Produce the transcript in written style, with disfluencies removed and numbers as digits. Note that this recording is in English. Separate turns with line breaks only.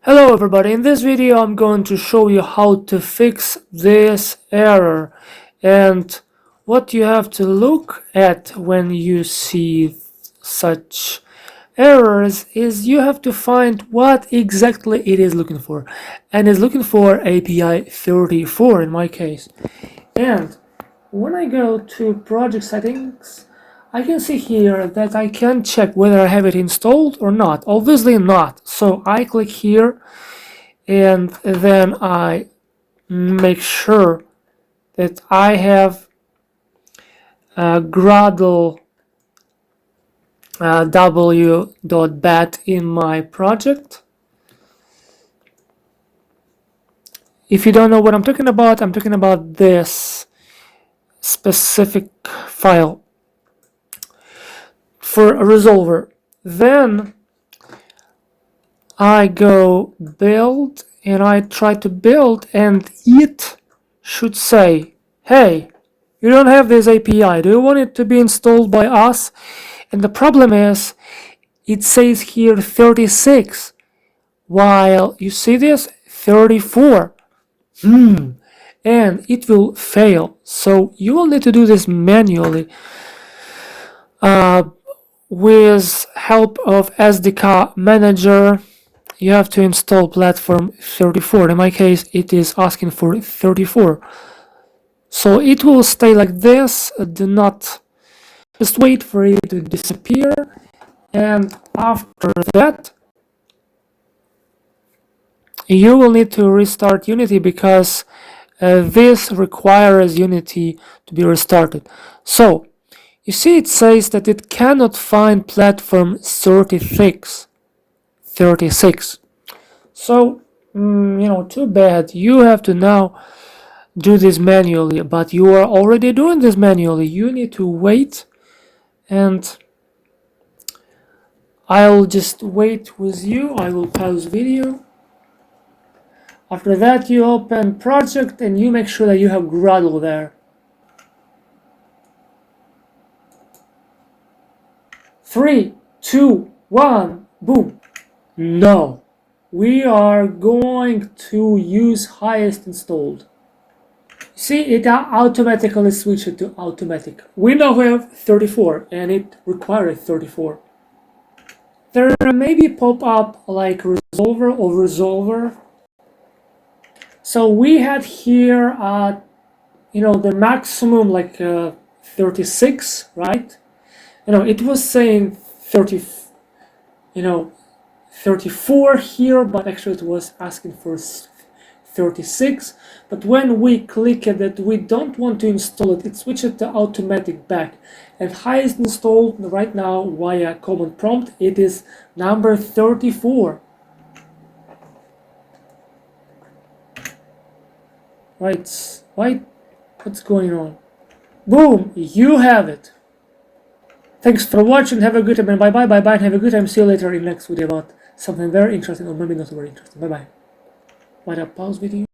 Hello everybody, in this video I'm going to show you how to fix this error, and what you have to look at when you see such errors is you have to find what exactly it is looking for, and it's looking for API 34 in my case. And when I go to project settings, I can see here that I can check whether I have it installed or not. Obviously not. So I click here and then I make sure that I have gradlew.bat in my project. If you don't know what I'm talking about this specific file for a resolver. Then I go build and I try to build, and it should say, hey, you don't have this API, do you want it to be installed by us? And the problem is it says here 36 while you see this 34. And it will fail, so you will need to do this manually with help of SDK manager. You have to install platform 34. In my case it is asking for 34, so it will stay like this. Do not just wait for it to disappear, and after that you will need to restart Unity because this requires Unity to be restarted. So you see it says that it cannot find platform 36. So too bad. You have to now do this manually, but you are already doing this manually. You need to wait, and I'll just wait with you. I will pause video. After that you open project and you make sure that you have Gradle there. 3, 2, 1, boom. No, we are going to use highest installed. See, it automatically switched to automatic. We now have 34 and it requires 34. There may be pop-up like resolver or resolver. So we had here the maximum like 36, right? It was saying 34 here, but actually it was asking for 36. But when we click it that we don't want to install it, it switches to automatic back. And highest installed right now via command prompt, it is number 34. Right, what's going on? Boom, you have it. Thanks for watching, have a good time, and bye and have a good time. See you later in the next video about something very interesting, or maybe not very interesting. Bye. Why not pause video?